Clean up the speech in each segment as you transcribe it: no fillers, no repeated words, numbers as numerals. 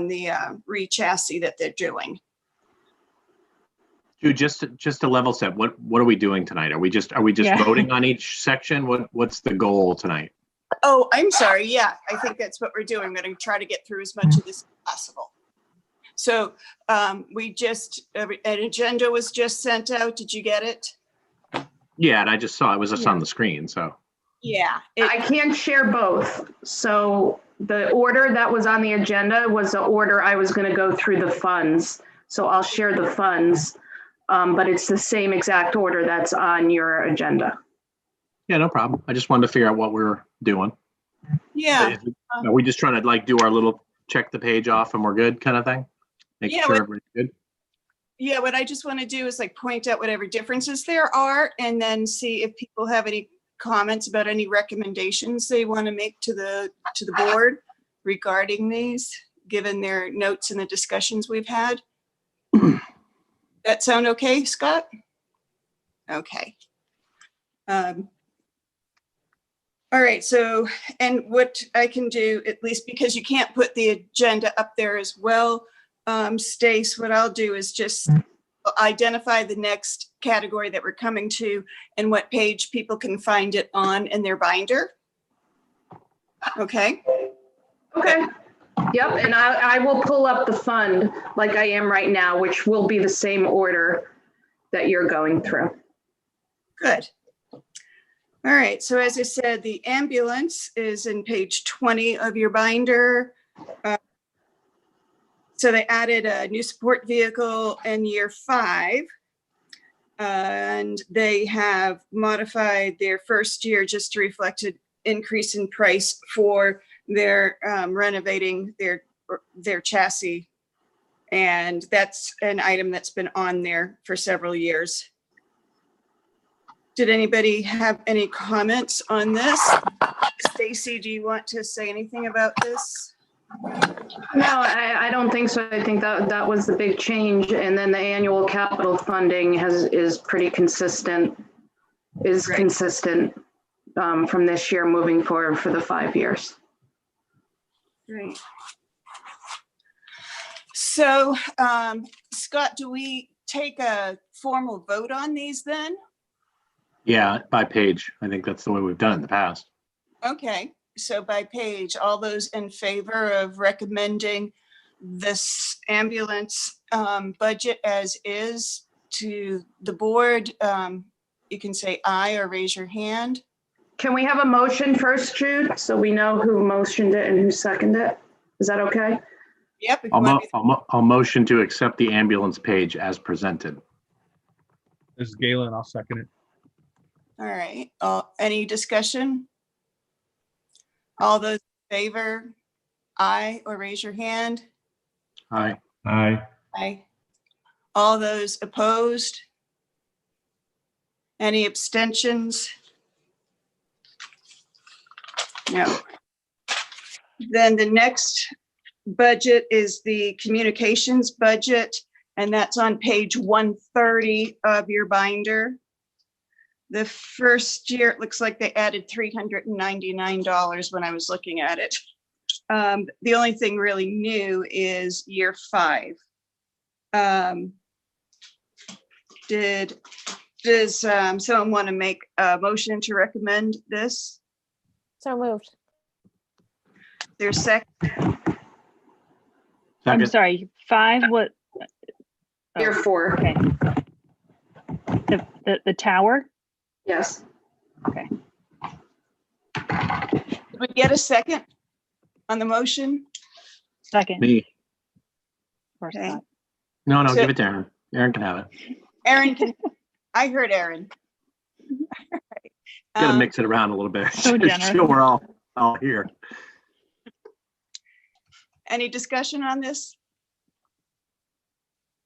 the re-chassis that they're doing. Dude, just to level set, what are we doing tonight? Are we just voting on each section? What's the goal tonight? Oh, I'm sorry. Yeah, I think that's what we're doing. I'm going to try to get through as much of this as possible. So we just, an agenda was just sent out. Did you get it? Yeah, and I just saw it was just on the screen. So yeah, I can't share both. So the order that was on the agenda was the order I was going to go through the funds. So I'll share the funds, but it's the same exact order that's on your agenda. yeah, no problem. I just wanted to figure out what we're doing. yeah. Are we just trying to like do our little check the page off and we're good kind of thing? Make Yeah, sure everybody's good. Yeah, what I just want to do is like point out whatever differences there are and then see if people have any comments about any recommendations they want to make to the board regarding these, given their notes and the discussions we've had. That sound okay, Scott? Okay. All right, so, and what I can do, at least because you can't put the agenda up there as well, Stace, what I'll do is just identify the next category that we're coming to and what page people can find it on in their binder. Okay. Okay. Yep, and I will pull up the fund like I am right now, which will be the same order that you're going through. Good. All right, so as I said, the ambulance is in page 20 of your binder. So they added a new support vehicle in year 5. And they have modified their first year just to reflect an increase in price for their renovating their chassis. And that's an item that's been on there for several years. Did anybody have any comments on this? Stacy, do you want to say anything about this? No, I don't think so. I think that was the big change. And then the annual capital funding is pretty consistent, from this year moving forward for the 5 years. Great. So, Scott, do we take a formal vote on these then? Yeah, by page. I think that's the way we've done it in the past. Okay, so by page, all those in favor of recommending this ambulance budget as is to the board, you can say aye or raise your hand. Can we have a motion first, Jude, so we know who motioned it and who seconded it? Is that okay? Yep. If you want me I'll motion to accept the ambulance page as presented. This is Galen. I'll second it. all right. Any discussion? All those in favor, aye or raise your hand. Aye. Aye. Aye. All those opposed? Any abstentions? No. Then the next budget is the communications budget, and that's on page 130 of your binder. The first year, it looks like they added $399 when I was looking at it. The only thing really new is year 5. Does someone want to make a motion to recommend this? So moved. There's second. I'm Second. sorry, 5, what? Year 4. Okay. The tower? Yes. Okay. Did we get a second on the motion? Second. Me. Or Okay. Scott. No, So- give it to Aaron. Aaron can have it. Aaron can, I heard Aaron. Gotta mix it around a little bit. So generous. Sure, we're all here. Any discussion on this?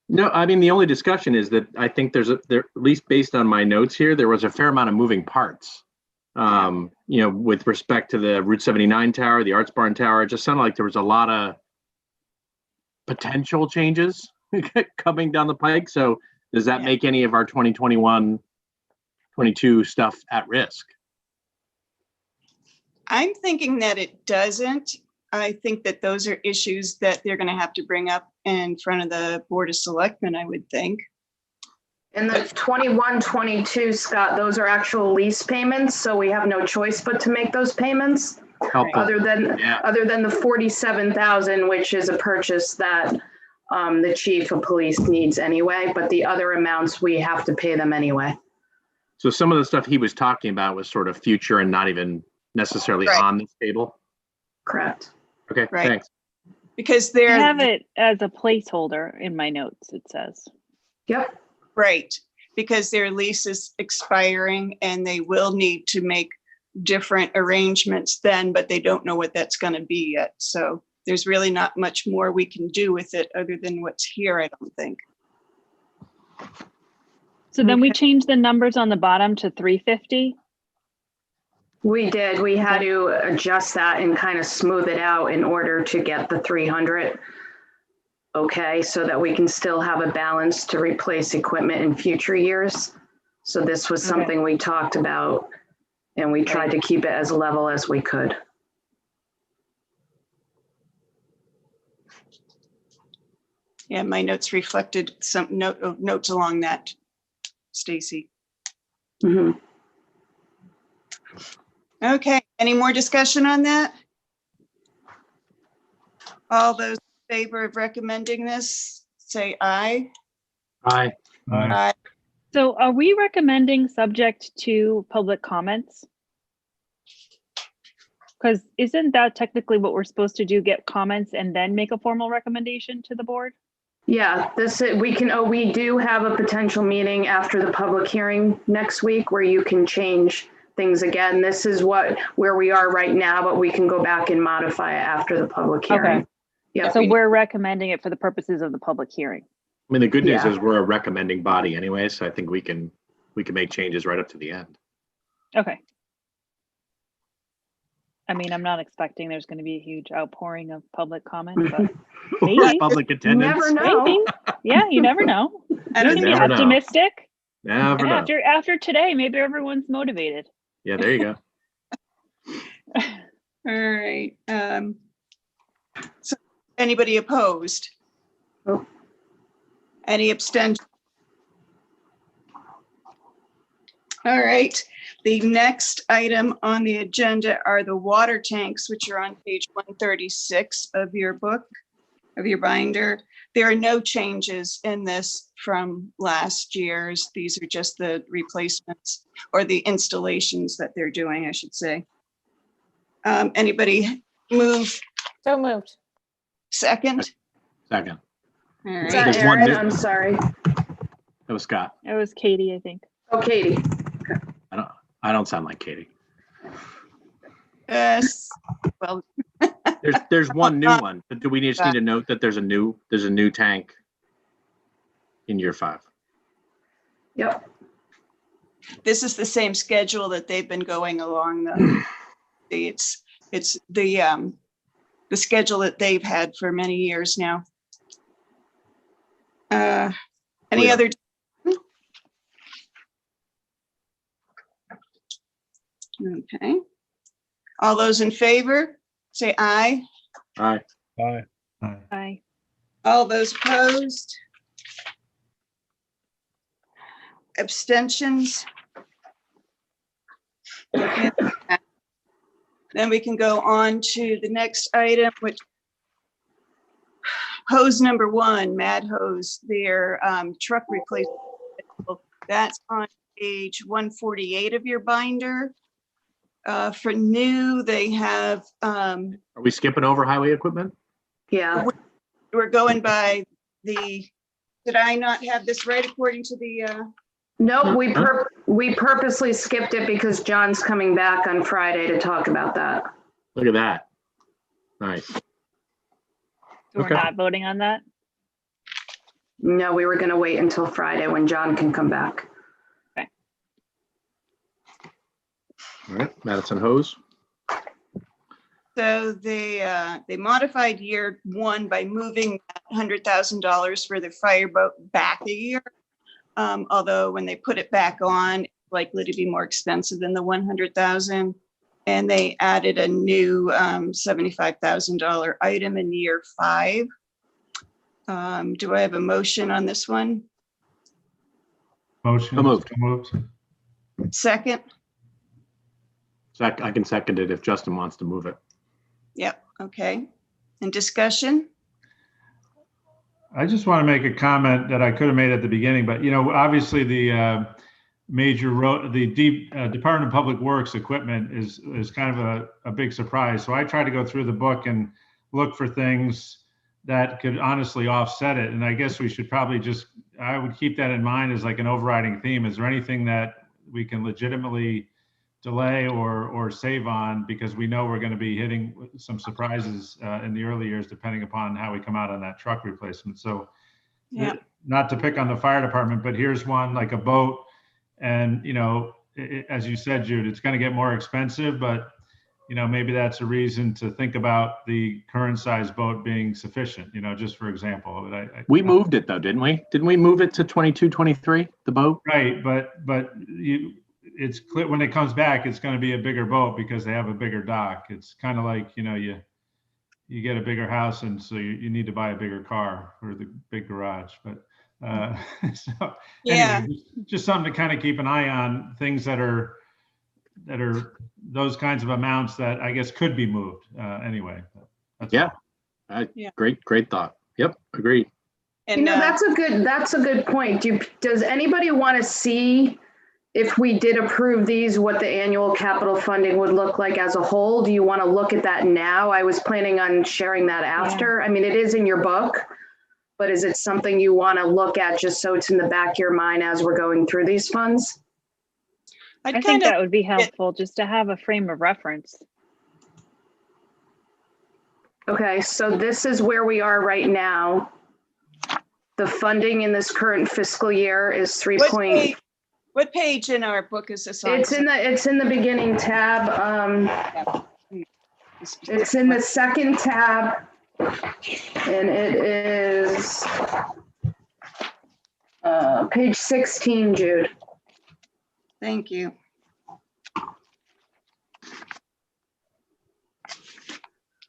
No, I mean, the only discussion is that I think there, at least based on my notes here, there was a fair amount of moving parts. With respect to the Route 79 tower, the Arts Barn tower, it just sounded like there was a lot of potential changes coming down the pike. So does that make any of our 2021, 22 stuff at risk? I'm thinking that it doesn't. I think that those are issues that they're going to have to bring up in front of the Board of Selectmen, I would think. And the 21, 22, Scott, those are actual lease payments, so we have no choice but to make those payments. Helpful. Other than the 47,000, which is a purchase that the chief of police needs anyway, but the other amounts, we have to pay them anyway. So some of the stuff he was talking about was sort of future and not even necessarily Right. on this table. Correct. Okay, Right. thanks. Because I they're have it as a placeholder in my notes, it says. Yep. right, because their lease is expiring and they will need to make different arrangements then, but they don't know what that's going to be yet. So there's really not much more we can do with it other than what's here, I don't think. So then we Okay. changed the numbers on the bottom to 350. We did. We had to adjust that and kind of smooth it out in order to get the 300. Okay, so that we can still have a balance to replace equipment in future years. So this was Okay. something we talked about and we tried to keep it as level as we could. Yeah, my notes reflected some notes along that, Stacy. Mhm. Okay, any more discussion on that? All those in favor of recommending this, say aye. Aye. Aye. Aye. So are we recommending subject to public comments? Because isn't that technically what we're supposed to do, get comments and then make a formal recommendation to the board? Yeah, we do have a potential meeting after the public hearing next week where you can change things again. This is where we are right now, but we can go back and modify it after the public hearing. Okay. Yeah. So we're recommending it for the purposes of the public hearing. I mean, the good news Yeah. is we're a recommending body anyway, so I think we can make changes right up to the end. Okay. I mean, I'm not expecting there's going to be a huge outpouring of public comment, but maybe. Public You attendance. never know. Maybe. Yeah, you never know. I You don't can be think, never know. optimistic. Never And know. after today, maybe everyone's motivated. Yeah, there you go. all right. So anybody opposed? Oh. Any abstention? All right, the next item on the agenda are the water tanks, which are on page 136 of your book, of your binder. There are no changes in this from last year's. These are just the replacements or the installations that they're doing, I should say. Anybody move So moved. second? Second. All Is right. that There's one Aaron? new- I'm sorry. That was Scott. It was Katie, I think. Oh, Katie. I don't sound like Katie. Yes. Well, There's one new one, but do we just need to note that there's a new tank in year 5? Yep. this is the same schedule that they've been going along. Though. It's the schedule that they've had for many years now. Any Yeah. other? Okay. All those in favor, say aye. Aye. Aye. Aye. All those opposed? Abstentions? Okay. Then we can go on to the next item, which hose number 1, Mad Hose, their truck replacement. That's on page 148 of your binder. For new, they have, Are we skipping over highway equipment? Yeah. we're going by the, did I not have this right according to the, No, we purposely skipped it because John's coming back on Friday to talk about that. Look at that. Nice. So we're Okay. not voting on that? No, we were going to wait until Friday when John can come back. All right, Madison Hose. so they modified year 1 by moving $100,000 for the fireboat back a year. Although when they put it back on, it's likely to be more expensive than the 100,000. And they added a new $75,000 item in year 5. Do I have a motion on this one? Motion. So moved. So moved. Second? I can second it if Justin wants to move it. Yep, okay. And discussion? I just want to make a comment that I could have made at the beginning, but obviously the major road, the Department of Public Works equipment is kind of a big surprise. So I try to go through the book and look for things that could honestly offset it. And I guess we should probably I would keep that in mind as like an overriding theme. Is there anything that we can legitimately delay or save on, because we know we're going to be hitting some surprises in the early years, depending upon how we come out on that truck replacement. So Yeah. not to pick on the fire department, but here's one like a boat. And, as you said, Jude, it's going to get more expensive, but, maybe that's a reason to think about the current size boat being sufficient, just for example. But We moved it though, didn't we? Didn't we move it to 22, 23, the boat? Right. But it's clear when it comes back, it's going to be a bigger boat because they have a bigger dock. It's kind of like, you get a bigger house, and so you need to buy a bigger car for the big garage. But so Yeah. anyway, just something to kind of keep an eye on, things that are those kinds of amounts that I guess could be moved anyway. That's Yeah. all. Yeah. Great thought. Yep, agreed. And That's a good point. Does anybody want to see, if we did approve these, what the annual capital funding would look like as a whole? Do you want to look at that now? I was planning on sharing that after. I mean, it is in your book, but is it something you want to look at just so it's in the back of your mind as we're going through these funds? I'd I kind think of, that would be helpful just to have a frame of reference. Okay, so this is where we are right now. The funding in this current fiscal year is what page in our book is this on? It's in the beginning tab. It's in the second tab, and it is page 16, Jude. Thank you.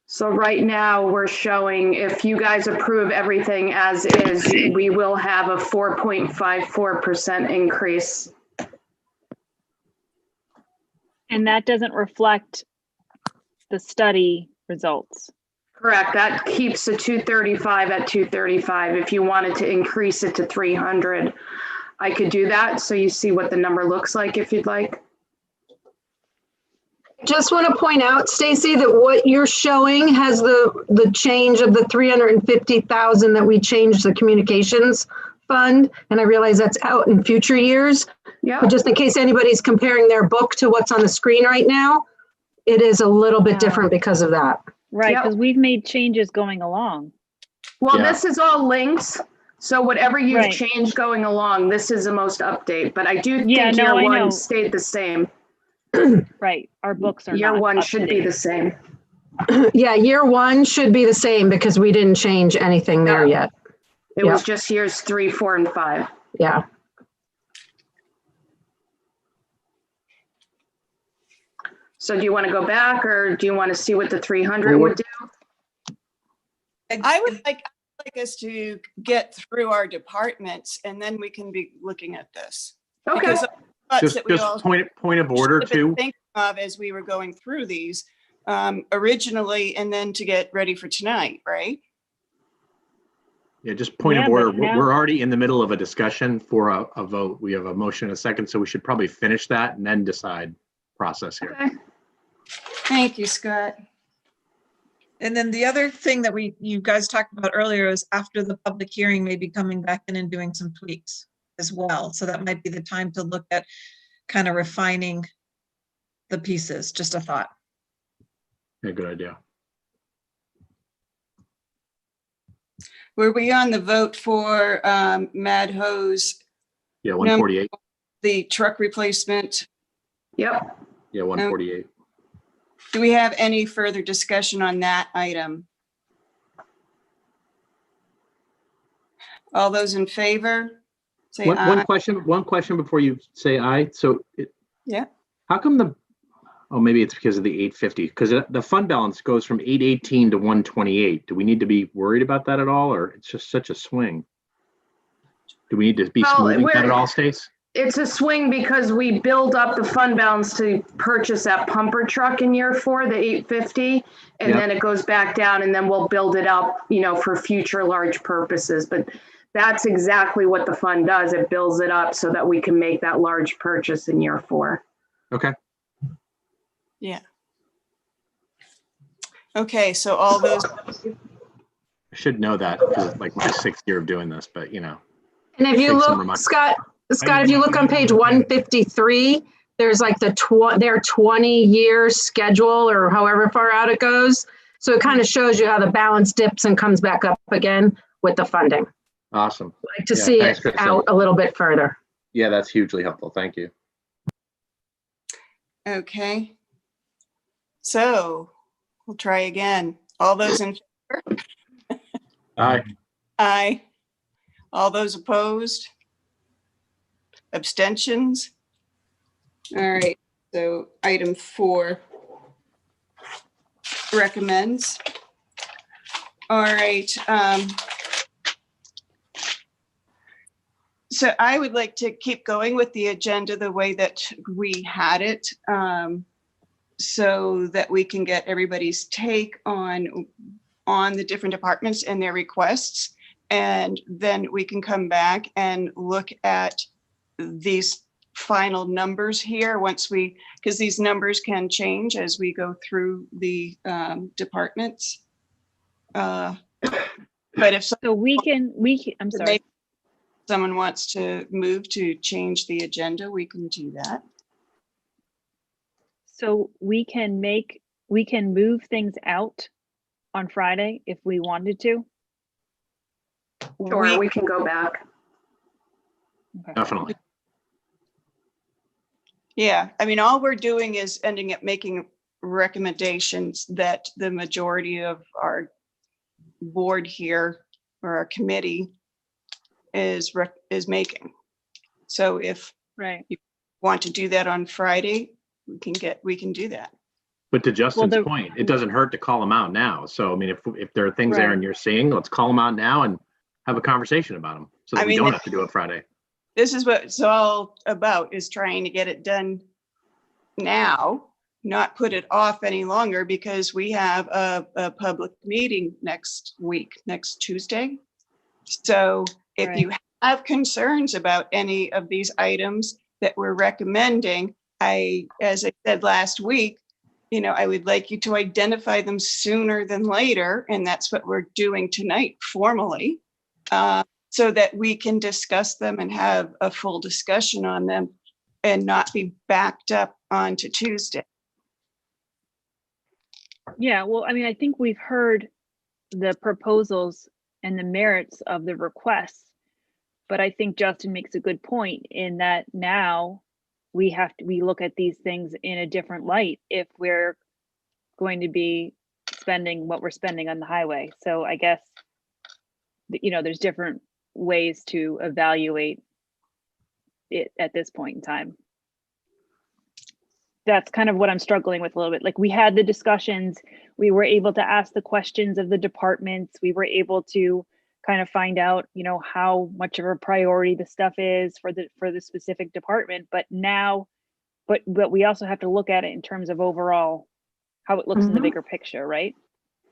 So right now we're showing, if you guys approve everything as is, we will have a 4.54% increase. And that doesn't reflect the study results. Correct. That keeps the 235 at 235. If you wanted to increase it to 300, I could do that. So you see what the number looks like if you'd like. Just want to point out, Stacy, that what you're showing has the change of the 350,000 that we changed the communications fund. And I realize that's out in future years. Yeah. But just in case anybody's comparing their book to what's on the screen right now, it is a little bit different because of that. Right, Yep. because we've made changes going along. Well, Yeah. this is all linked. So whatever you've Right. changed going along, this is the most update. But I do think Yeah, no, year I one know. stayed the same. Right, our books are Year not one up should to be date. the same. Yeah, year one should be the same because we didn't change anything there Yeah. yet. It was just years 3, 4, and 5. Yeah. So do you want to go back, or do you want to see what the 300 would do? I would like us to get through our departments, and then we can be looking at this. Okay. Because of thoughts Just that we all point of order should have been too. thinking of as we were going through these originally, and then to get ready for tonight, right? Yeah, just point Yeah, of order. but now- We're already in the middle of a discussion for a vote. We have a motion and a second, so we should probably finish that and then decide process here. Okay. Thank you, Scott. And then the other thing that you guys talked about earlier is after the public hearing, maybe coming back in and doing some tweaks as well. So that might be the time to look at kind of refining the pieces, just a thought. Yeah, good idea. Were we on the vote for Mad Hose, Yeah, 148. the truck replacement? Yep. Yeah, 148. Do we have any further discussion on that item? All those in favor? Say One aye. question before you say aye. So Yeah. how come Oh, maybe it's because of the 850, because the fund balance goes from 818 to 128. Do we need to be worried about that at all, or it's just such a swing? Do we need to be Well, smoothing that at all, Stace? It's a swing because we build up the fund balance to purchase that pumper truck in year 4, the 850, and Yep. then it goes back down, and then we'll build it up, for future large purposes. But that's exactly what the fund does. It builds it up so that we can make that large purchase in year 4. Okay. Yeah. Okay, so all those, I should know that because it's like my 6th year of doing this, but And if you Take some look, reminder. Scott, if you look on page 153, there's like their 20-year schedule or however far out it goes. So it kind of shows you how the balance dips and comes back up again with the funding. awesome. I like to Yeah, see thanks, it Kristen. out a little bit further. Yeah, that's hugely helpful. Thank you. okay. So we'll try again. All those in favor? Aye. Aye. All those opposed? Abstentions? All right, so item 4 recommends. All right. So I would like to keep going with the agenda the way that we had it, so that we can get everybody's take on the different departments and their requests. And then we can come back and look at these final numbers here because these numbers can change as we go through the departments. But if So I'm sorry. maybe someone wants to move to change the agenda, we can do that. So we can move things out on Friday if we wanted to. Sure, we can go back. Definitely. Yeah, I mean, all we're doing is ending up making recommendations that the majority of our board here or our committee is making. So if Right. you want to do that on Friday, we can do that. But to Justin's the- point, it doesn't hurt to call them out now. So, I mean, if there are things there Right. and you're seeing, let's call them out now and have a conversation about them so that I we mean, don't have to do it Friday. This is what it's all about, is trying to get it done now, not put it off any longer, because we have a public meeting next week, next Tuesday. So if Right. you have concerns about any of these items that we're recommending, as I said last week, I would like you to identify them sooner than later, and that's what we're doing tonight formally, so that we can discuss them and have a full discussion on them and not be backed up onto Tuesday. Yeah, well, I mean, I think we've heard the proposals and the merits of the requests, but I think Justin makes a good point in that now we look at these things in a different light if we're going to be spending what we're spending on the highway. So I guess, there's different ways to evaluate it at this point in time. That's kind of what I'm struggling with a little bit. Like, we had the discussions, we were able to ask the questions of the departments, we were able to kind of find out, how much of a priority the stuff is for the specific department. But now, but we also have to look at it in terms of overall how it looks in the bigger picture, right?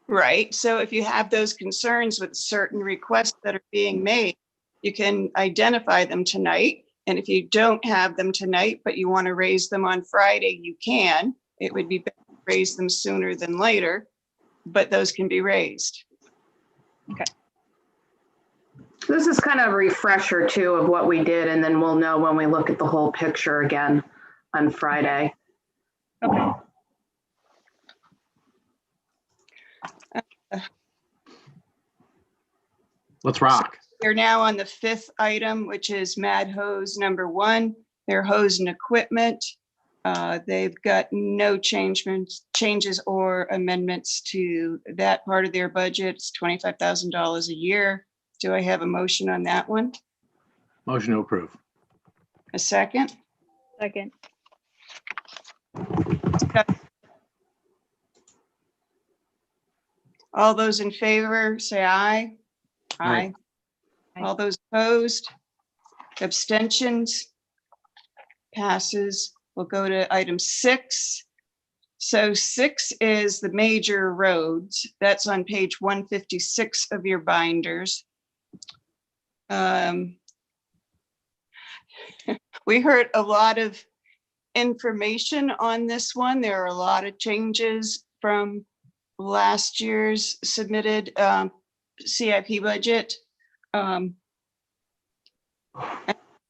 Right. So if you have those concerns with certain requests that are being made, you can identify them tonight. And if you don't have them tonight, but you want to raise them on Friday, you can. It would be better to raise them sooner than later, but those can be raised. Okay. This is kind of a refresher too of what we did, and then we'll know when we look at the whole picture again on Friday. Okay. Let's rock. They're now on the 5th item, which is Mad Hose number 1, their hose and equipment. They've got no changes or amendments to that part of their budget. It's $25,000 a year. Do I have a motion on that one? Motion to approve. A second? Second. All those in favor, say aye. Aye. All those opposed? Abstentions? Passes. We'll go to item 6. So 6 is the major roads. That's on page 156 of your binders. We heard a lot of information on this one. There are a lot of changes from last year's submitted CIP budget. I'd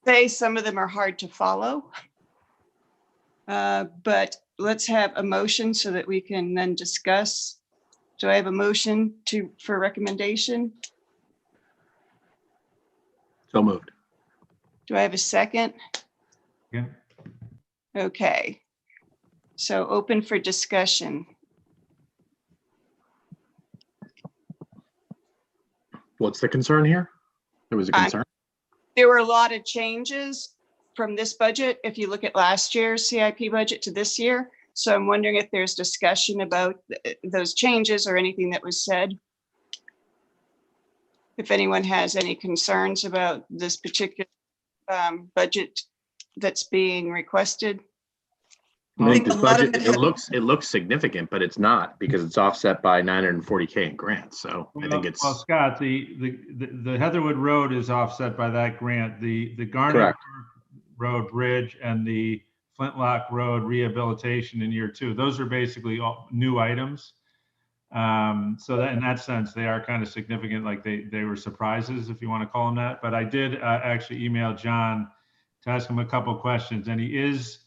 say some of them are hard to follow. But let's have a motion so that we can then discuss. Do I have a motion for recommendation? So moved. Do I have a second? Yeah. Okay. So open for discussion. What's the concern here? There was a concern. There were a lot of changes from this budget. If you look at last year's CIP budget to this year. So I'm wondering if there's discussion about those changes or anything that was said. If anyone has any concerns about this particular budget that's being requested. I think this a lot of budget, it it looks significant, but it's not because it's offset by 940K in grants. So I think it's Well, Scott, the Heatherwood Road is offset by that grant. The Garnet correct. Road Bridge and the Flintlock Road rehabilitation in year 2. Those are basically all new items. So that in that sense, they are kind of significant, like they were surprises, if you want to call them that. But I did actually email John to ask him a couple questions, and he is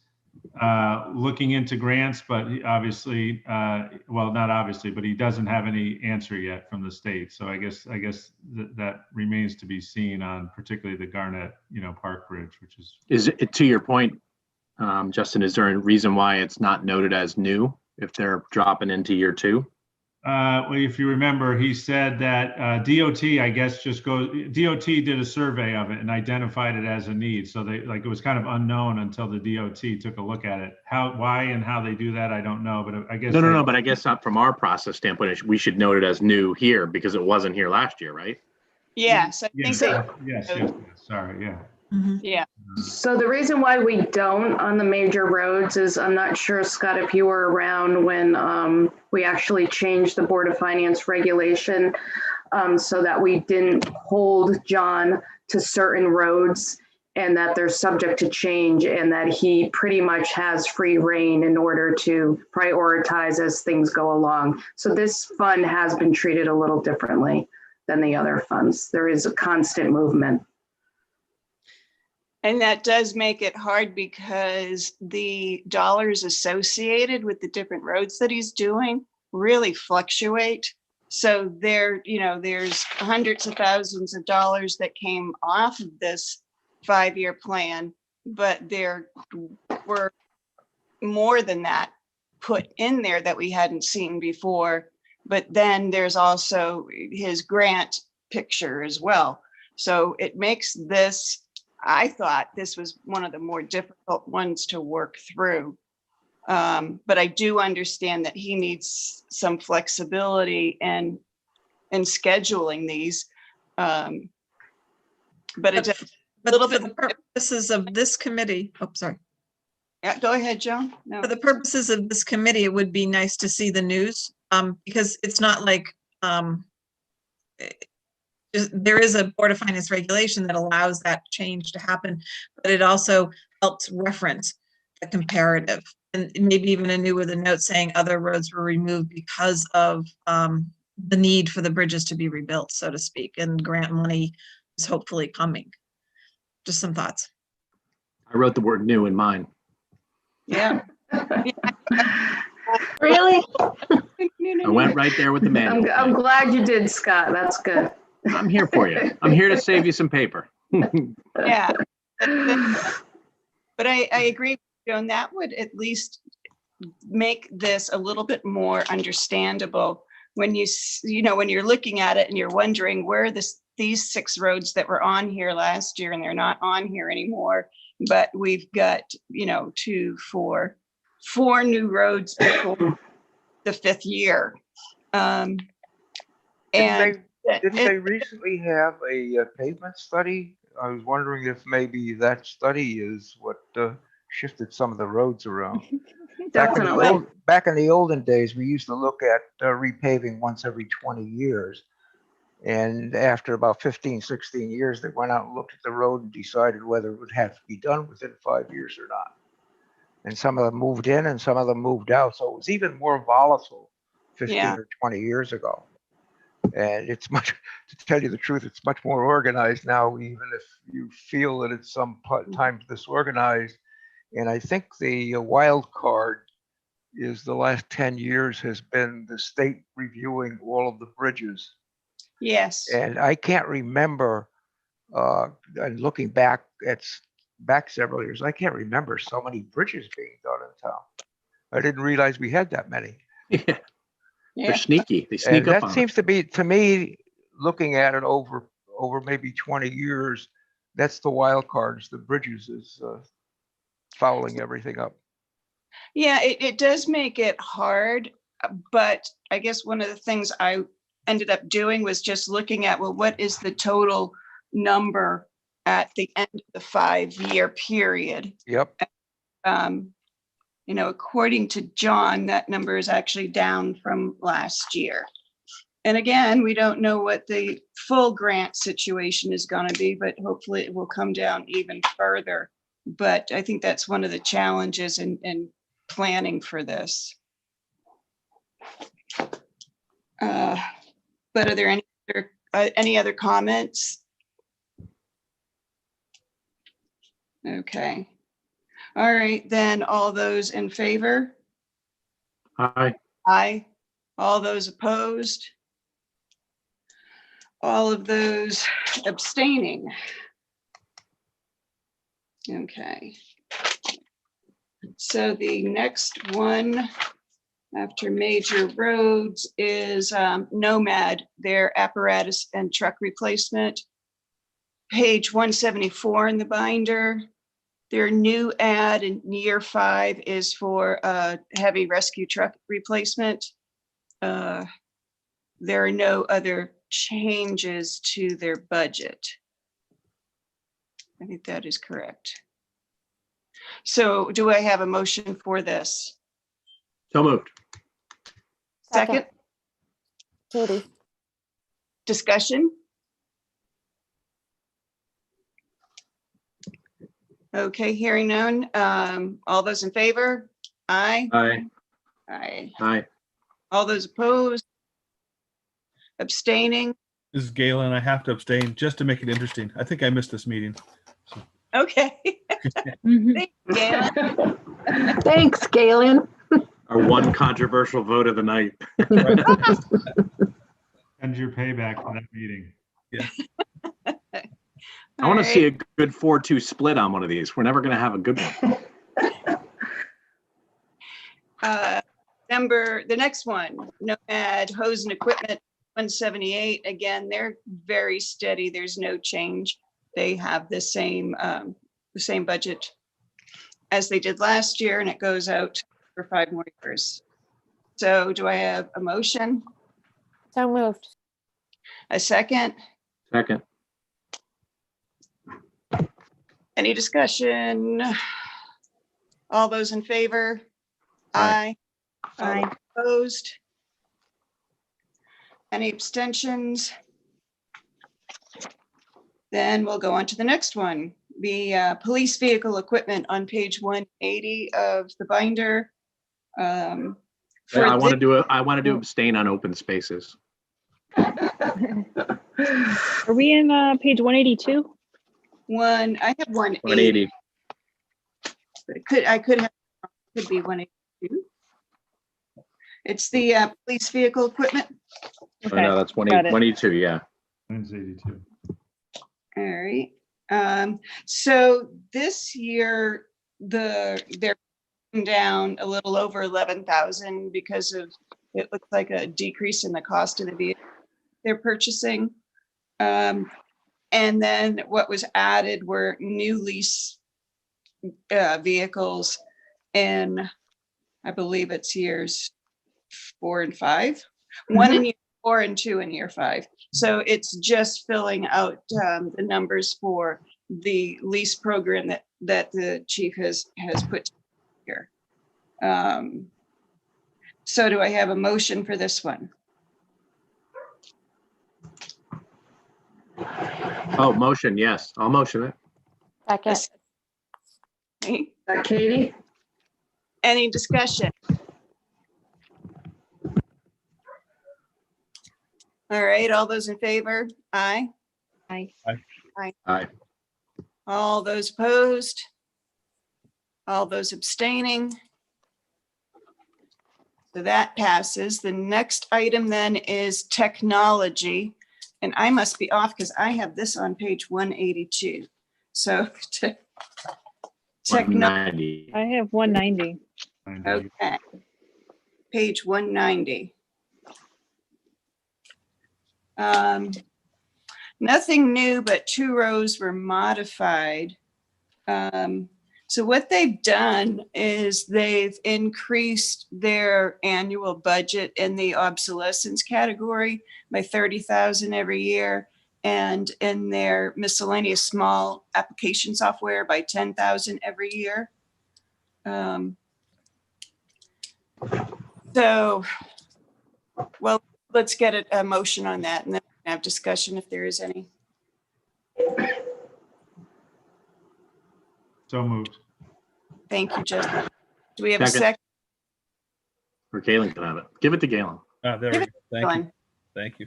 looking into grants, but he obviously, well, not obviously, but he doesn't have any answer yet from the state. So I guess that remains to be seen on particularly the Garnet, Park Bridge, which Is it, to your point, Justin, is there a reason why it's not noted as new if they're dropping into year 2? Well, if you remember, he said that DOT, I guess, DOT did a survey of it and identified it as a need. So it was kind of unknown until the DOT took a look at it. Why and how they do that, I don't know, but I guess. No, but I guess from our process standpoint, we should note it as new here because it wasn't here last year, right? Yes, I think Yes, sorry, yeah. yeah. So the reason why we don't on the major roads is, I'm not sure, Scott, if you were around when we actually changed the Board of Finance regulation so that we didn't hold John to certain roads and that they're subject to change and that he pretty much has free reign in order to prioritize as things go along. So this fund has been treated a little differently than the other funds. There is a constant movement. And that does make it hard because the dollars associated with the different roads that he's doing really fluctuate. So there's hundreds of thousands of dollars that came off of this 5-year plan, but there were more than that put in there that we hadn't seen before. But then there's also his grant picture as well. So it makes this, I thought this was one of the more difficult ones to work through. But I do understand that he needs some flexibility in scheduling these. But it's a little bit. For the purposes of this committee, sorry. Yeah, go ahead, Joan. No. For the purposes of this committee, it would be nice to see the news because it's not like there is a Board of Finance regulation that allows that change to happen, but it also helps reference the comparative and maybe even a new with a note saying other roads were removed because of the need for the bridges to be rebuilt, so to speak, and grant money is hopefully coming. Just some thoughts. I wrote the word new in mine. Yeah. Really? I went right there with the man. I'm glad you did, Scott. That's good. I'm here for you. I'm here to save you some paper. Yeah. But I agree with Joan, that would at least make this a little bit more understandable when when you're looking at it and you're wondering where these 6 roads that were on here last year and they're not on here anymore, but we've got 2, 4, 4 new roads before the 5th year. And Didn't it- they recently have a pavement study? I was wondering if maybe that study is what shifted some of the roads around. Definitely. Back in the olden days, we used to look at repaving once every 20 years. And after about 15, 16 years, they went out and looked at the road and decided whether it would have to be done within 5 years or not. And some of them moved in and some of them moved out. So it was even more volatile 15 Yeah. or 20 years ago. And it's much, to tell you the truth, it's much more organized now, even if you feel that it's sometimes disorganized. And I think the wild card is the last 10 years has been the state reviewing all of the bridges. Yes. And I can't remember, and looking back several years, I can't remember so many bridges being done in town. I didn't realize we had that many. Yeah, Yeah. they're sneaky. They And sneak up that on seems to be, to me, looking at it over maybe 20 years, that's the wild cards. The bridges is fouling everything up. Yeah, it does make it hard, but I guess one of the things I ended up doing was just looking at, well, what is the total number at the end of the 5-year period? Yep. According to John, that number is actually down from last year. And again, we don't know what the full grant situation is going to be, but hopefully it will come down even further. But I think that's one of the challenges in planning for this. But are there any other comments? Okay. All right, then all those in favor? Aye. Aye. All those opposed? All of those abstaining? Okay. So the next one after major roads is Nomad, their apparatus and truck replacement. Page 174 in the binder. Their new ad in year 5 is for a heavy rescue truck replacement. There are no other changes to their budget. I think that is correct. So do I have a motion for this? So moved. Second, Katie. discussion? Okay, hearing none. All those in favor? Aye. Aye. Aye. Aye. All those opposed? Abstaining? This is Galen. I have to abstain just to make it interesting. I think I missed this meeting. Okay. Mhm. Yeah. Thanks, Galen. Our one controversial vote of the night. Send your payback for that meeting. I want to see a good 4-2 split on one of these. We're never going to have a good one. The next one, Nomad Hose and Equipment 178. Again, they're very steady. There's no change. They have the same budget as they did last year, and it goes out for 5 more years. So do I have a motion? So moved. A second? Second. Any discussion? All those in favor? Aye. All opposed? Any abstentions? Then we'll go on to the next one. The police vehicle equipment on page 180 of the binder. I want to do abstain on open spaces. Are we in page 182? I have 180. 180. Could be 182. It's the police vehicle equipment. Oh, no, that's got it. 182. Yeah. Mine's 82. All right. So this year, they're down a little over 11,000 because of, it looks like a decrease in the cost of the vehicle they're purchasing. And then what was added were new lease vehicles in I believe it's years 4 and 5. One in year 4 and 2 in year 5. So it's just filling out the numbers for the lease program that the chief has put here. So do I have a motion for this one? Oh, motion, yes. I'll motion it. Second. Katie? Any discussion? All right, all those in favor? Aye. Aye. Aye. All those opposed? All those abstaining? So that passes. The next item then is technology. And I must be off because I have this on page 182. So technology. 190. I have 190. Okay. Page 190. Nothing new, but 2 rows were modified. So what they've done is they've increased their annual budget in the obsolescence category by 30,000 every year, and in their miscellaneous small application software by 10,000 every year. So, well, let's get a motion on that and then have discussion if there is any. So moved. Thank you, Justin. Do we have a Second. second? Or Galen can have it. Give it to Galen. There we Give go. Thank you. Glenn. Thank you.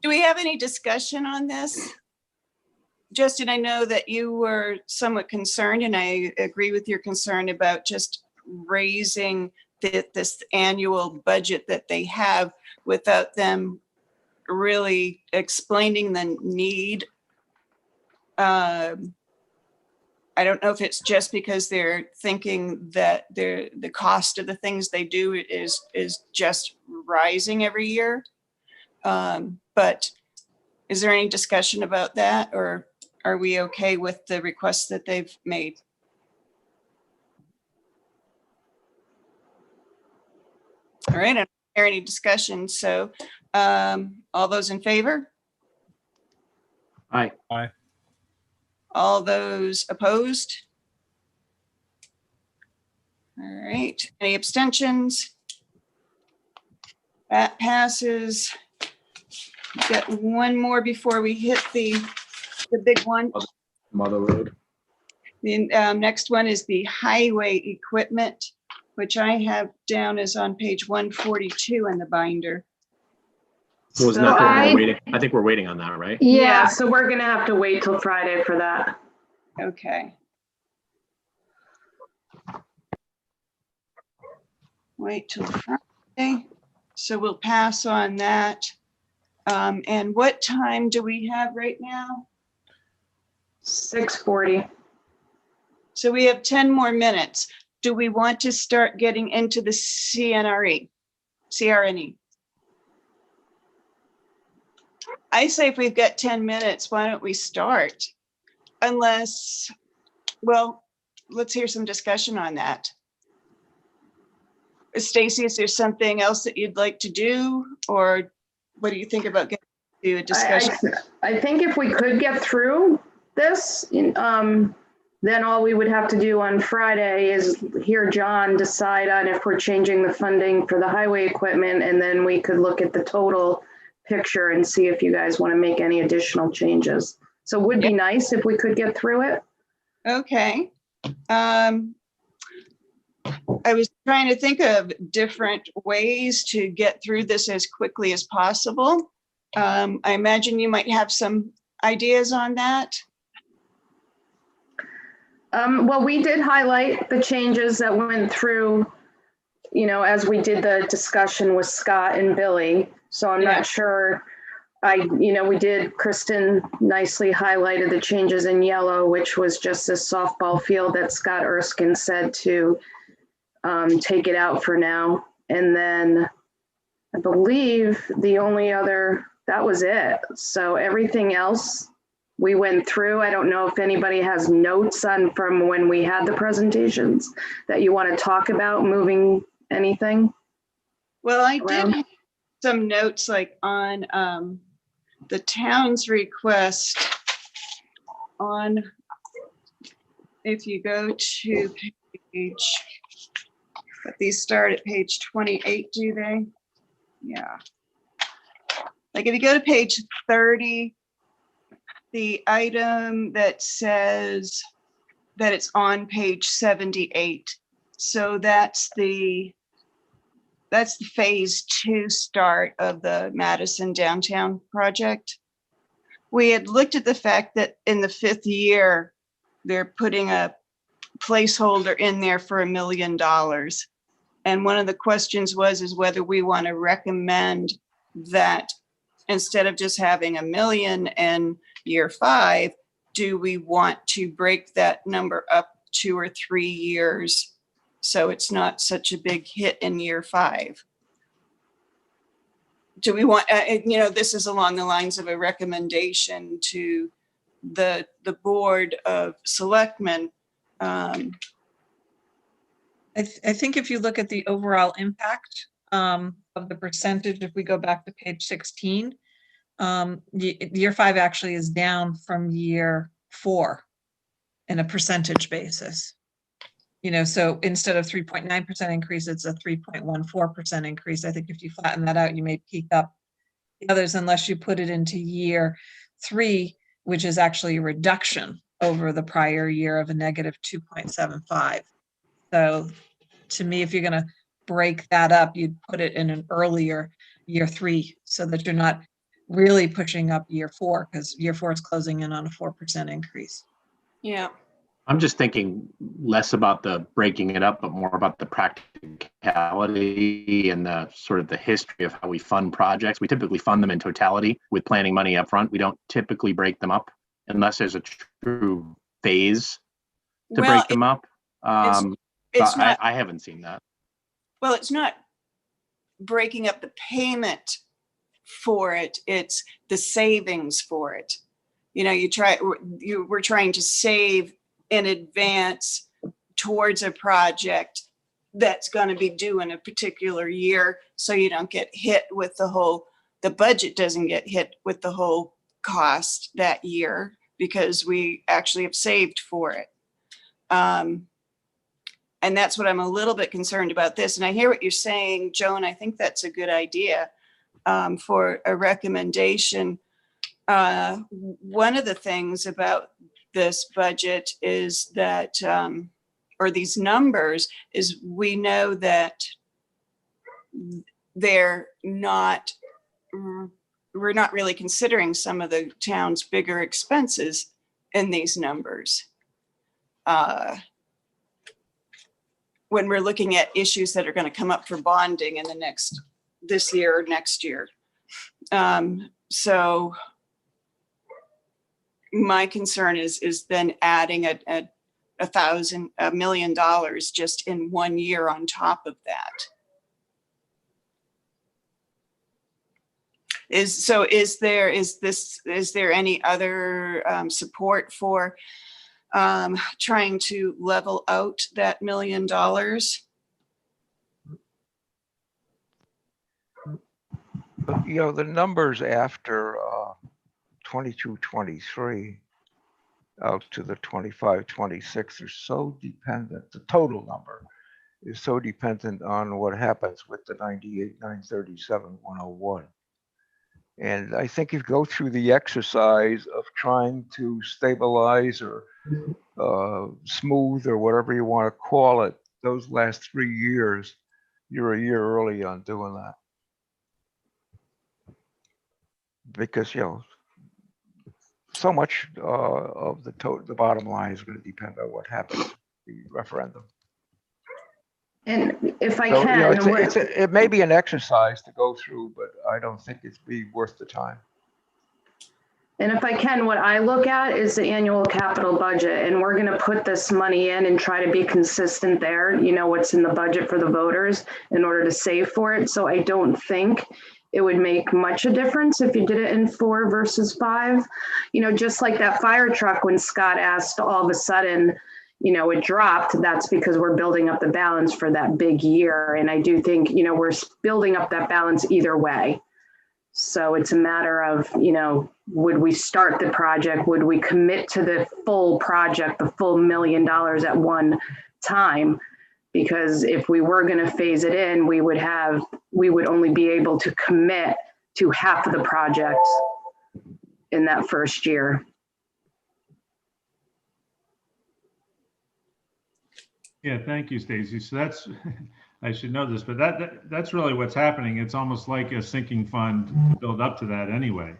Do we have any discussion on this? Justin, I know that you were somewhat concerned, and I agree with your concern about just raising this annual budget that they have without them really explaining the need. I don't know if it's just because they're thinking that the cost of the things they do is just rising every year. But is there any discussion about that, or are we okay with the requests that they've made? All right, I don't hear any discussion. So all those in favor? Aye. All those opposed? All right, any abstentions? That passes. We've got one more before we hit the big one. Mother Road. The next one is the highway equipment, which I have down as on page 142 in the binder. Was So nothing I- we're waiting. I think we're waiting on that, right? Yeah, so we're gonna have to wait till Friday for that. Okay. Wait till Friday. So we'll pass on that. And what time do we have right now? 6:40. So we have 10 more minutes. Do we want to start getting into the CRNE? I say if we've got 10 minutes, why don't we start? Unless, well, let's hear some discussion on that. Stacy, is there something else that you'd like to do? Or what do you think about getting to a discussion? I think if we could get through this, then all we would have to do on Friday is hear John decide on if we're changing the funding for the highway equipment, and then we could look at the total picture and see if you guys want to make any additional changes. So it would be nice if we could get through it. Okay. I was trying to think of different ways to get through this as quickly as possible. I imagine you might have some ideas on that. Well, we did highlight the changes that went through, as we did the discussion with Scott and Billy. So I'm Yeah. not sure, we did, Kristen nicely highlighted the changes in yellow, which was just this softball field that Scott Erskine said to take it out for now. And then I believe the only other, that was it. So everything else we went through. I don't know if anybody has notes on from when we had the presentations that you want to talk about, moving anything. Well, I did Around. have some notes like on the town's request on, if you go to page, but these start at page 28, do they? Yeah. Like if you go to page 30, the item that says that it's on page 78. So that's the phase 2 start of the Madison downtown project. We had looked at the fact that in the 5th year, they're putting a placeholder in there for $1 million. And one of the questions is whether we want to recommend that instead of just having $1 million in year 5, do we want to break that number up 2 or 3 years so it's not such a big hit in year 5? Do we want, this is along the lines of a recommendation to the Board of Selectmen. I think if you look at the overall impact of the percentage, if we go back to page 16, year 5 actually is down from year 4 in a percentage basis. So instead of 3.9% increase, it's a 3.14% increase. I think if you flatten that out, you may peak up the others unless you put it into year 3, which is actually a reduction over the prior year of a negative 2.75. So to me, if you're going to break that up, you'd put it in an earlier year 3 so that you're not really pushing up year 4, because year 4 is closing in on a 4% increase. Yeah. I'm just thinking less about the breaking it up, but more about the practicality and the sort of the history of how we fund projects. We typically fund them in totality with planning money up front. We don't typically break them up unless there's a true phase to break them up. It's not, I haven't seen that. well, it's not breaking up the payment for it. It's the savings for it. We're trying to save in advance towards a project that's going to be due in a particular year. So you don't get hit with the budget doesn't get hit with the whole cost that year because we actually have saved for it. And that's what I'm a little bit concerned about this. And I hear what you're saying, Joan. I think that's a good idea for a recommendation. One of the things about this budget is that, or these numbers, is we know that we're not really considering some of the town's bigger expenses in these numbers. When we're looking at issues that are going to come up for bonding in this year or next year. So my concern is then adding $1 million just in 1 year on top of that. Is there any other support for trying to level out that $1 million? The numbers after 22, 23 out to the 25, 26 are so dependent. The total number is so dependent on what happens with the 98, 937, 101. And I think if you go through the exercise of trying to stabilize or smooth or whatever you want to call it, those last 3 years, you're a year early on doing that. Because, so much of the bottom line is going to depend on what happens in the referendum. And if I So, can, it may be an exercise to go through, but I don't think it's be worth the time. and if I can, what I look at is the annual capital budget, and we're going to put this money in and try to be consistent there. What's in the budget for the voters in order to save for it. So I don't think it would make much a difference if you did it in 4 versus 5. You know, just like that fire truck, when Scott asked, all of a sudden, you know, it dropped. That's because we're building up the balance for that big year. And I do think, you know, we're building up that balance either way. So it's a matter of, you know, would we start the project? Would we commit to the full project, the full $1 million at one time? Because if we were going to phase it in, we would only be able to commit to half of the project in that first year. Yeah, thank you, Stacy. So that's, I should know this, but that's really what's happening. It's almost like a sinking fund to build up to that anyway.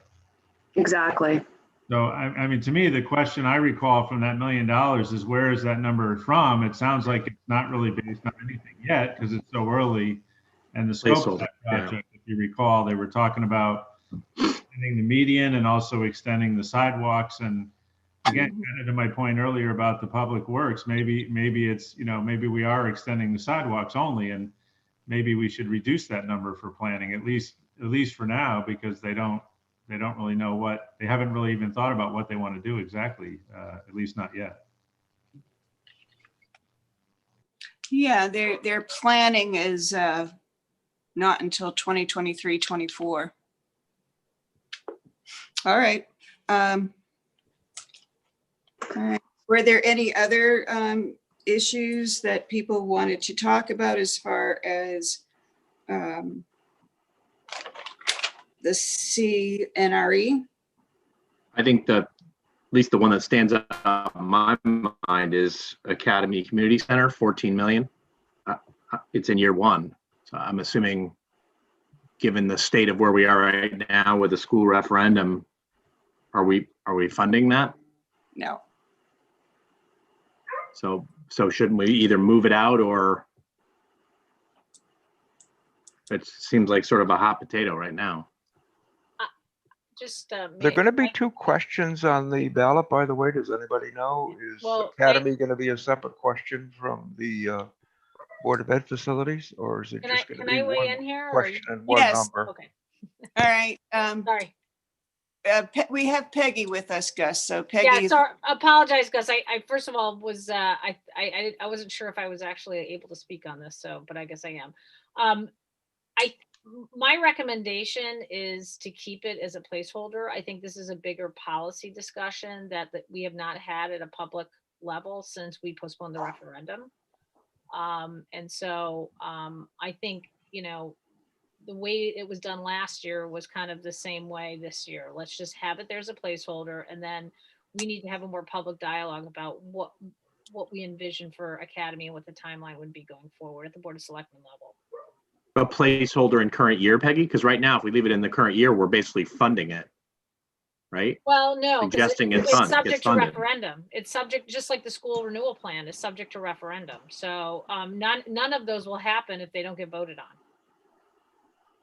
Exactly. So, I mean, to me, the question I recall from that $1 million is, where is that number from? It sounds like it's not really based on anything yet because it's so early. And the scope of that project, if you recall, they were talking about extending the median and also extending the sidewalks. And again, kind of to my point earlier about the public works, maybe it's, you know, maybe we are extending the sidewalks only, and maybe we should reduce that number for planning, at least for now, because they don't really know they haven't really even thought about what they want to do exactly, at least not yet. Yeah, their planning is not until 2023, 24. All right. All right. Were there any other issues that people wanted to talk about as far as the CNRE? I think at least the one that stands out in my mind is Academy Community Center, 14 million. It's in year 1. So I'm assuming, given the state of where we are right now with the school referendum, are we funding that? No. So shouldn't we either move it out, or it seems like sort of a hot potato right now? There are going to be 2 questions on the ballot, by the way. Does anybody know? Is Academy going to be a separate question from the Board of Ed facilities, or is it just going to be one question and one number? Okay. All right. Sorry. We have Peggy with us, Gus. So Peggy. Yeah, sorry. Apologize, Gus. I first of all was I wasn't sure if I was actually able to speak on this, but I guess I am. My recommendation is to keep it as a placeholder. I think this is a bigger policy discussion that we have not had at a public level since we postponed the referendum. And so I think, you know, the way it was done last year was kind of the same way this year. Let's just have it there as a placeholder, and then we need to have a more public dialogue about what we envision for Academy and what the timeline would be going forward at the Board of Selectmen level. A placeholder in current year, Peggy? Because right now, if we leave it in the current year, we're basically funding it, right? Well, no, Suggesting it's it's subject to funded. referendum. It's subject, just like the school renewal plan is subject to referendum. So none of those will happen if they don't get voted on.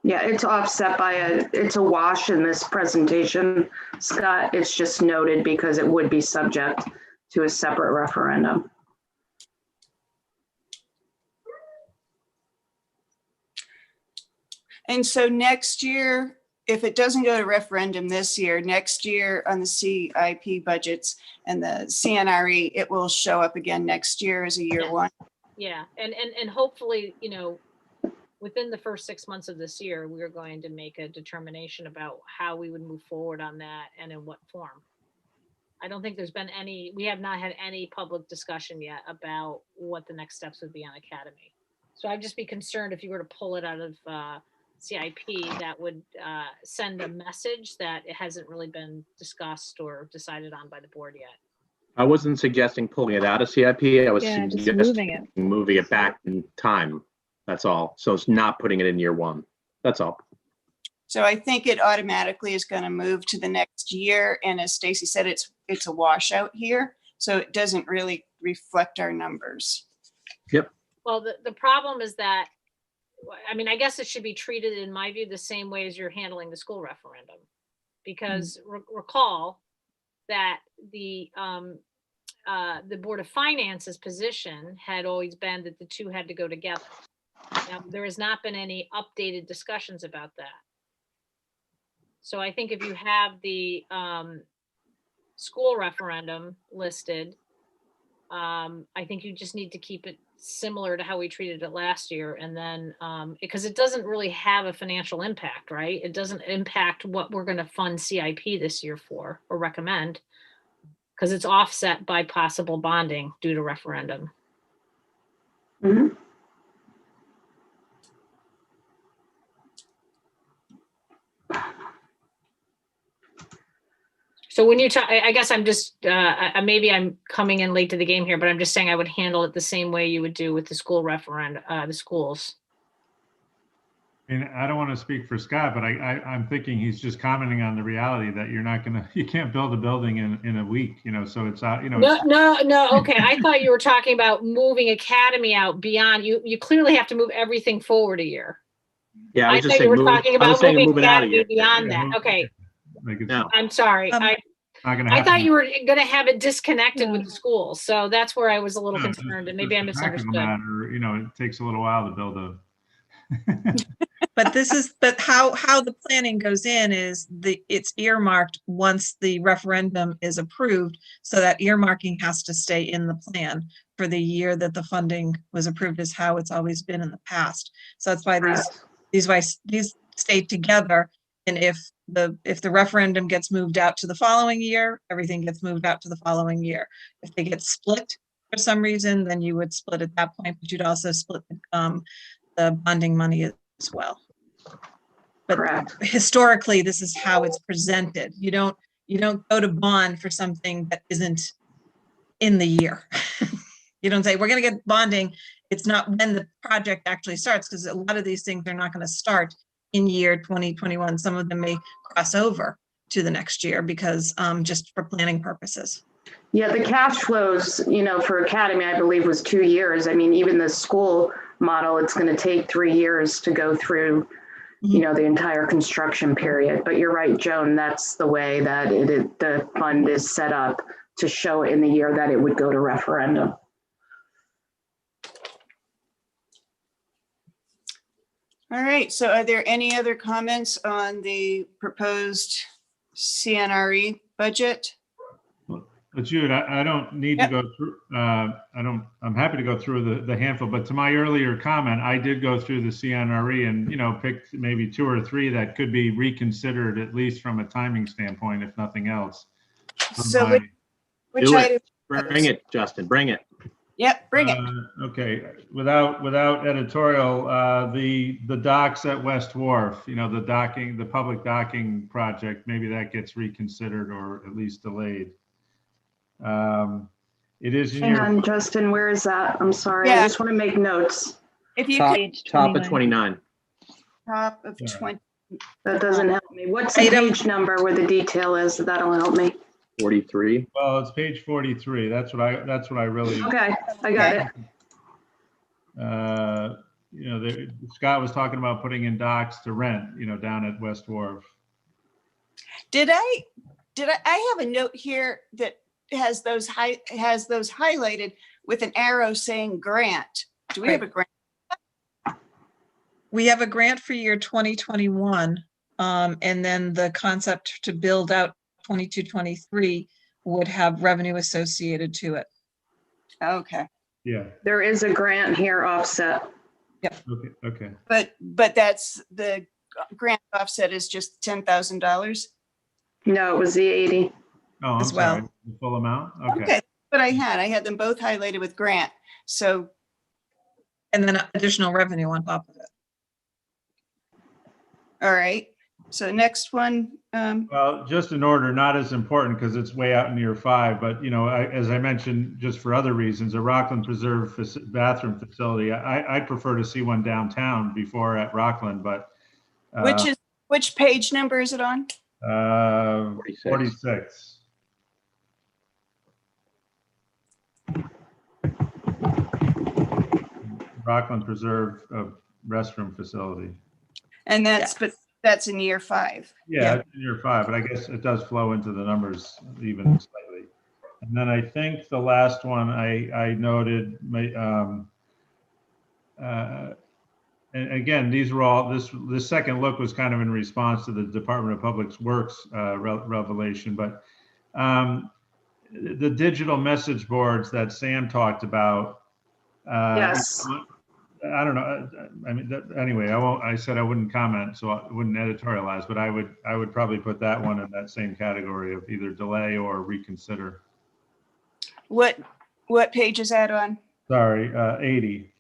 Yeah, it's offset by it's a wash in this presentation, Scott. It's just noted because it would be subject to a separate referendum. And so next year, if it doesn't go to referendum this year, next year on the CIP budgets and the CNRE, it will show up again next year as a year 1. Yeah, and hopefully, you know, within the first 6 months of this year, we're going to make a determination about how we would move forward on that and in what form. I don't think we have not had any public discussion yet about what the next steps would be on Academy. So I'd just be concerned if you were to pull it out of CIP, that would send a message that it hasn't really been discussed or decided on by the board yet. I wasn't suggesting pulling it out of CIP. I was Yeah, just suggesting moving it back in time. That's all. So it's not putting it in year 1. That's all. So I think it automatically is going to move to the next year. And as Stacy said, it's a washout here. So it doesn't really reflect our numbers. Yep. Well, the problem is that, I mean, I guess it should be treated, in my view, the same way as you're handling the school referendum. Because recall that the Board of Finance's position had always been that the two had to go together. Now, there has not been any updated discussions about that. So I think if you have the school referendum listed, I think you just need to keep it similar to how we treated it last year. And then, because it doesn't really have a financial impact, right? It doesn't impact what we're going to fund CIP this year for or recommend, because it's offset by possible bonding due to referendum. Mhm. So when you talk, I guess I'm just, maybe I'm coming in late to the game here, but I'm just saying I would handle it the same way you would do with the school referendum, the schools. And I don't want to speak for Scott, but I'm thinking he's just commenting on the reality that you can't build a building in a week, so it's out, No. Okay. I thought you were talking about moving Academy out beyond, you clearly have to move everything forward a year. Yeah, I I was just thought you saying, were talking I about was saying moving moving out of Academy here. beyond that. Okay. Like it's No. I'm sorry. Um, not gonna I happen. thought you were going to have it disconnected with the schools. So that's where I was a little No, concerned, and it's maybe I a practical misunderstood. matter, it takes a little while to build a. But how the planning goes in is it's earmarked once the referendum is approved. So that earmarking has to stay in the plan for the year that the funding was approved, is how it's always been in the past. So that's why these stay together. And if the referendum gets moved out to the following year, everything gets moved out to the following year. If they get split for some reason, then you would split at that point, but you'd also split the bonding money as well. But Correct. historically, this is how it's presented. You don't go to bond for something that isn't in the year. You don't say, we're going to get bonding. It's not when the project actually starts, because a lot of these things are not going to start in year 2021. Some of them may cross over to the next year because just for planning purposes. Yeah, the cash flows, for Academy, I believe was 2 years. I mean, even the school model, it's going to take 3 years to go through, the entire construction period. But you're right, Joan, that's the way that the fund is set up to show in the year that it would go to referendum. All right, so are there any other comments on the proposed CNRE budget? But Jude, I don't need to go through, I'm happy to go through the handful, but to my earlier comment, I did go through the CNRE and, picked maybe 2 or 3 that could be reconsidered, at least from a timing standpoint, if nothing else. So which Do item? it. Bring it, Justin, bring it. Yep, bring it. Okay, without editorial, the docks at West Wharf, the public docking project, maybe that gets reconsidered or at least delayed. It is in Hang your on, Justin, where is that? I'm sorry. Yeah. I just want to make notes. If you Top, could, Page top of 29. 29. top of Yeah. 20. That doesn't help me. What's the Item- page number where the detail is? That'll help me. 43. Well, it's page 43. That's what I really. Okay, I got it. Scott was talking about putting in docks to rent, down at West Wharf. Did I have a note here that has those highlighted with an arrow saying grant? Do we have a grant? We have a grant for year 2021, and then the concept to build out 22-23 would have revenue associated to it. Okay, Yeah. There is a grant here offset. Okay. but that's the grant offset is just $10,000. No, it was the 80. Oh, I'm As well. sorry. The full amount? Okay, Okay. that's what I had them both highlighted with grant. So, And then additional revenue on top of it. all right. So next one, Well, just in order, not as important because it's way out in year 5, but as I mentioned, just for other reasons, a Rockland Preserve bathroom facility. I prefer to see one downtown before at Rockland, but which page number is it on? 46. Rockland Preserve restroom facility. And that's in year 5. Yeah, it's in year 5, but I guess it does flow into the numbers even slightly. And then I think the last one I noted, And again, these were all, this second look was kind of in response to the Department of Public Works revelation, but the digital message boards that Sam talked about. Yes. I don't know. I mean, anyway, I said I wouldn't comment, so I wouldn't editorialize, but I would probably put that one in that same category of either delay or reconsider. What page is that on? Sorry, 80.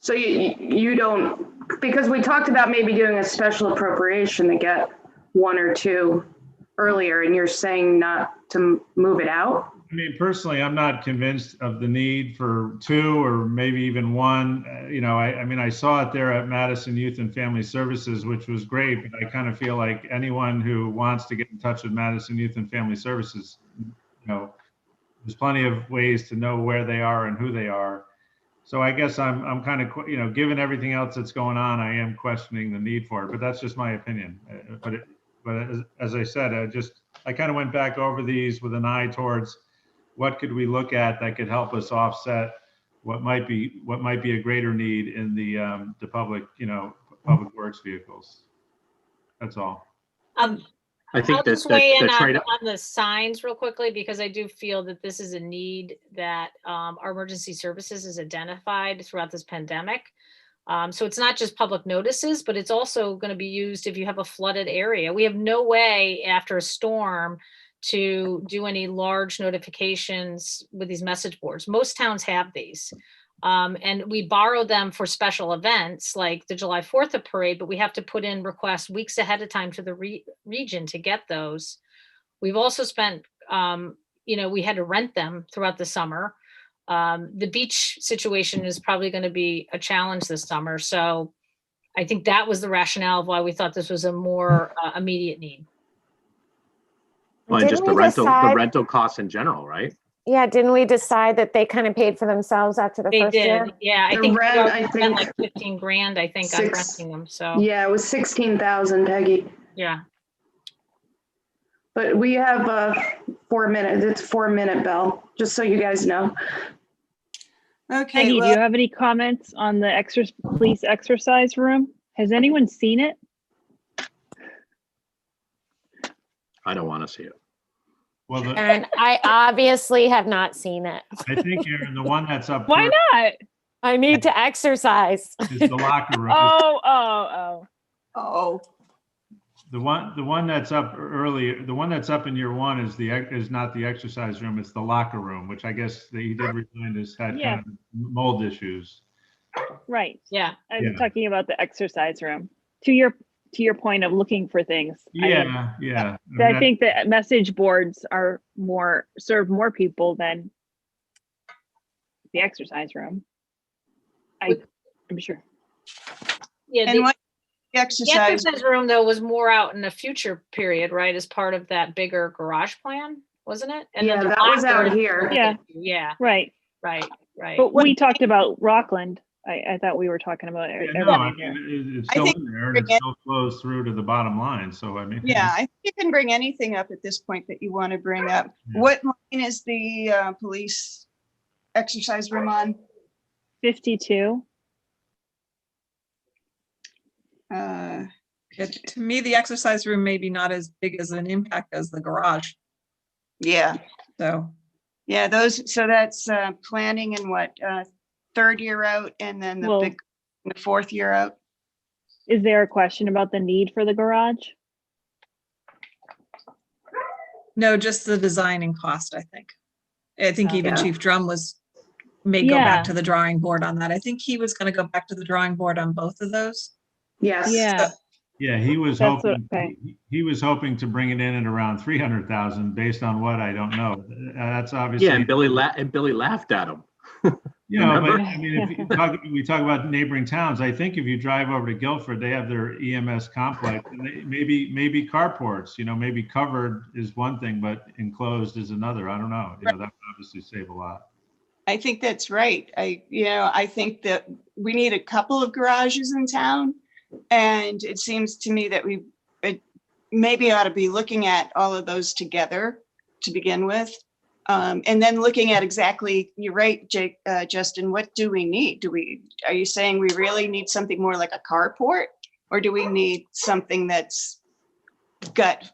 So you don't, because we talked about maybe doing a special appropriation to get one or two earlier, and you're saying not to move it out? I mean, personally, I'm not convinced of the need for two or maybe even one. You know, I mean, I saw it there at Madison Youth and Family Services, which was great, but I kind of feel like anyone who wants to get in touch with Madison Youth and Family Services, you know, there's plenty of ways to know where they are and who they are. So I guess I'm kind of, you know, given everything else that's going on, I am questioning the need for it, but that's just my opinion. But as I said, I kind of went back over these with an eye towards what could we look at that could help us offset what might be a greater need in the public, you know, public works vehicles. That's all. I think I'll just weigh in on the signs real quickly, because I do feel that this is a need that our emergency services has identified throughout this pandemic. So it's not just public notices, but it's also going to be used if you have a flooded area. We have no way after a storm to do any large notifications with these message boards. Most towns have these. And we borrow them for special events like the July 4th parade, but we have to put in requests weeks ahead of time to the region to get those. We've also spent, you know, we had to rent them throughout the summer. The beach situation is probably going to be a challenge this summer. So I think that was the rationale of why we thought this was a more immediate need. Well, and just the rental costs in general, right? Yeah, didn't we decide that they kind of paid for themselves after the first year? Yeah, I The think rent, I spent think like 15 grand, I think, on renting them. So yeah, it was 16,000, Peggy. yeah. But we have 4 minutes. It's 4-minute bell, just so you guys know. Okay, Peggy, do well, you have any comments on the police exercise room? Has anyone seen it? I don't want to see it. Well, And I obviously have not seen it. I think Aaron, the one that's up Why not? I need to exercise. is the locker room. oh, The one that's up earlier, the one that's up in year one is not the exercise room, it's the locker room, which I guess that he did remind us had kind of mold issues. Right. Yeah. I'm talking about the exercise room. To your point of looking for things. Yeah. I think that message boards are serve more people than the exercise room. I'm sure. Yeah. and what The exercise? exercise room though was more out in a future period, right? As part of that bigger garage plan, wasn't it? And Yeah, then the that was out locker- here. Yeah. Right. But we talked about Rockland. I thought we were talking about No, I mean, it's still in there and it still flows through to the bottom line. So, I mean. Yeah, I think you can bring anything up at this point that you want to bring up. Yeah. What line is the police exercise room on? 52. To me, the exercise room may be not as big as an impact as the garage. Yeah, So yeah, so that's planning and what, third year out, and then the fourth year out. Is there a question about the need for the garage? no, just the design and cost, I think. I think even Yeah. Chief Drum may go back to the drawing board on that. I think he was going to go back to the drawing board on both of those. Yes. Yeah. Yeah, he was That's hoping, okay. he was hoping to bring it in at around 300,000 based on what, I don't know. That's obviously. Yeah, and Billy laughed at him. You know, but Remember? I mean, if we talk about neighboring towns, I think if you drive over to Guilford, they have their EMS complex. And maybe carports, you know, maybe covered is one thing, but enclosed is another. I don't know. You know, that would obviously save a lot. I think that's right. I think that we need a couple of garages in town. And it seems to me that we maybe ought to be looking at all of those together to begin with. And then looking at exactly, you're right, Jake, Justin, what do we need? Are you saying we really need something more like a carport? Or do we need something that's got,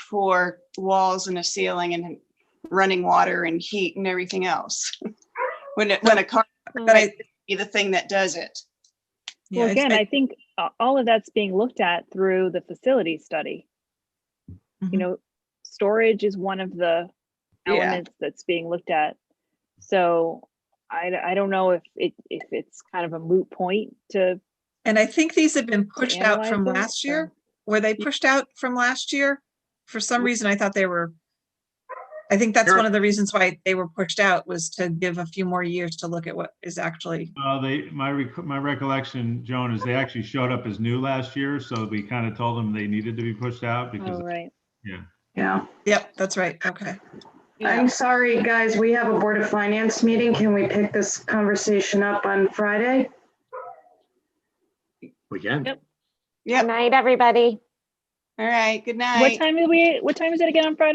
4 walls and a ceiling and running water and heat and everything else? When a carport might be the thing that does it. Well, Yeah, again, I think all of that's being looked at through the facility study. Mhm. Storage is one of the Yeah. elements that's being looked at. So I don't know if it's kind of a moot point to, And I think these have been pushed out from analyze it, last year. or- Were they pushed out from last year? For some reason, I thought they were. I think that's one of the reasons why they were pushed out, was to give a few more years to look at what is actually. My recollection, Joan, is they actually showed up as new last year, so we kind of told them they needed to be pushed out because, oh, right. Yeah. Yep, that's right. Okay. I'm sorry, guys, we have a Board of Finance meeting. Can we pick this conversation up on Friday? We can. Yep. Yep. Good night, everybody. All right. Good night. What time is it again on Friday?